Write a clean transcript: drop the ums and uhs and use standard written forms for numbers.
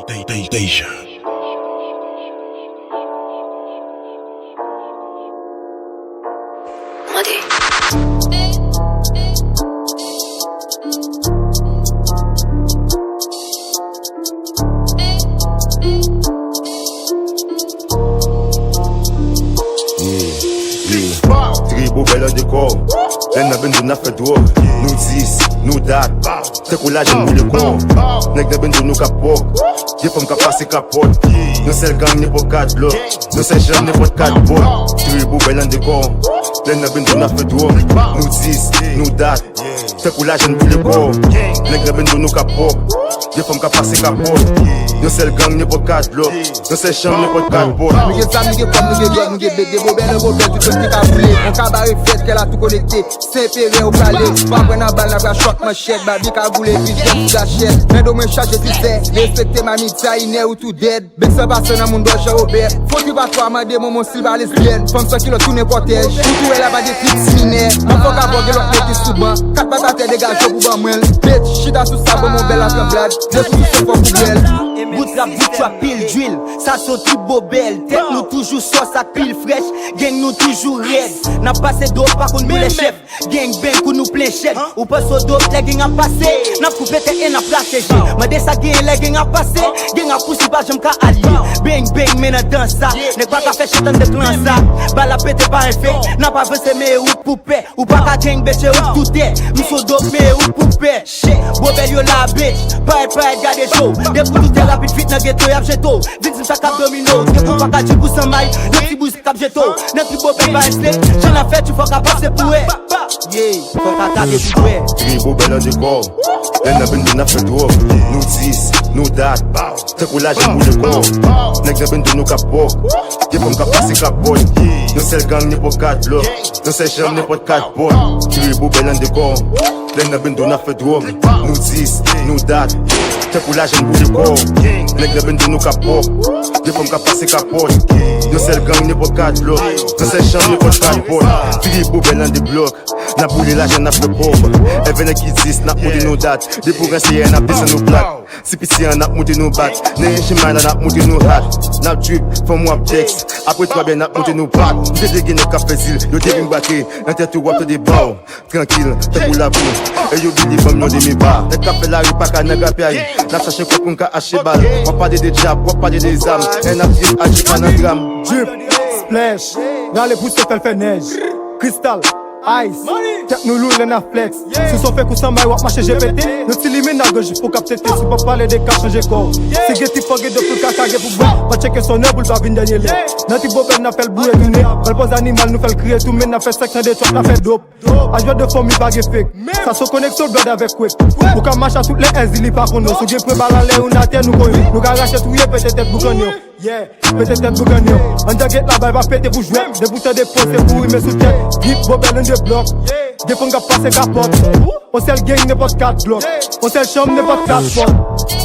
Deja. Tribo bela de corps, len na ben do na fed droog. Nu zis, nu dat, te coulage nu de corps. Nek na ben do nu kapok, je pom kapase kapot. Nu sel gang ne pot kat blok, nu sel jam ne pot kat bot. Tribo bela de corps, len na ben do na fed droog. Nu zis, nu dat, te coulage nu de corps. Nek na ben do nu kapok, je pom kapase kapot. Nu sel gang ne pot kat blok, nu sel jam ne pot kat bot. Nou gen zam, nou gen pom, nou gen gen, nou gen bebe. Bobel, bobel, du kon ki ka boule. On cabaret fête qu'elle a tout connecté. Saint-Péret au palais. Pas prendre la balle, la shot manchette. Babi ka boule, puis j'aime tout gâchette. Mais de moi charge, tu sais. Respecter ma mitza, il n'est ou tout dead. Bec ça passe dans mon dos, j'ai Robert. Faut qu'il va toi, ma démon, mon silver lesbienne. Femme ça qui le tourne protège. Tout elle a pas des clips similaires. On faut qu'à voir l'autre côté sous banc. 4 patates dégage pour ban moi. Bitch, chita sous sa mon belle à blade. De tout ce faut poubelle. Bout trap, pile drill, ça sont tout bobel. Tête nous toujours sauce à pile fraîche, gang nous toujours raide. N'a passé d'autres par contre nous les chefs, gang bang pour nous plein chèque. Ou pas sur d'autres, les gang a passé. N'a coupé tête et n'a placé. Mais dès ça gang, les gang a passé. Gang a poussé pas j'aime qu'à allier. Bang bang, mais n'a dans ça. N'est pas qu'à faire chétan de clan ça. Bala pété par un fait, n'a pas pensé mais ou poupée. Ou pas qu'à gang bêche ou tout est. Nous faut d'autres mais ou poupée. Shit, bobel yo la bitch, pas garder chaud. Des pour tout est rapide fit na ghetto y'a jeto. Victime ça cap domino. Des pour pas qu'à du bout sans maille. Des petits bouts cap jeto. N'est plus beau pas resté. J'en ai fait tu faut qu'à passer pour elle. Yeah, faut qu'à taper pour elle. Tribo bela de corps, len na ben do na fed droog. Nu zis, nu dat, te coulage nu de corps. Nek na ben do nu kapok, je pom kapase kapot. Nu sel gang ne pot kat blok, nu sel jam ne pot kat bot. Tribo bela de corps, len na ben do na fed droog. Nu zis, nu dat, te coulage nu de corps. Nek na ben do nu kapok, je pom kapase kapot. Nu sel gang ne pot kat blok, nu sel jam ne pot kat bot. Tribo bela de blok, na boule la jen a fle pauvre. Even ki dis na moudi nou dat. De pou rensi en ap disen nou plak. Si pisi an ap moudi nou bat. Ne yen shiman an ap moudi nou hat. Nap drip, fom wap text. Apre 3 ben ap moudi nou bat. Mse de gen e kap fezil, yo de bin bake. Nan te tou wap te de baw. Tranquil, te pou la pou. E yo bili bom nou de mi ba. E kap la ri pa ka nega pi ayi. Nap chache kwa koun ka ashe bal. Wap pade de jab, wap pade de zam. En ap drip aji panagram. Drip, splash, rale pou se fel fe nej. Crystal, ice, tek nou loul en a flex. Si son fe kousan may wap mache GPT. Nou ti limin na goji pou kap tete. Si pa pale de ka chanje kor. Si geti foge de pou kakage pou bon. Pa cheke soneboul pa vin denye le. Nan ti bobel na fel bouye toune. Vel pos animal nou fel kriye tou men. Na fel seksyon de chok na fel dop. Ajwa de fomi pa ge fek. Sa so koneksyon blod avek kwek. Ou ka macha tout le enzili pa kono. Sou ge pre balale ou na ten nou koyo. Nou ka rachet ouye pete tet boukanyo. Yeah, pete tet boukanyo. An de get la bay va pete pou jwep. De boute de pose pou ime sou tet. Grip bobel en de blok. De fon ka pase kapot. On sel gang ne pot 4 blok. On sel chom ne pot 4 pot.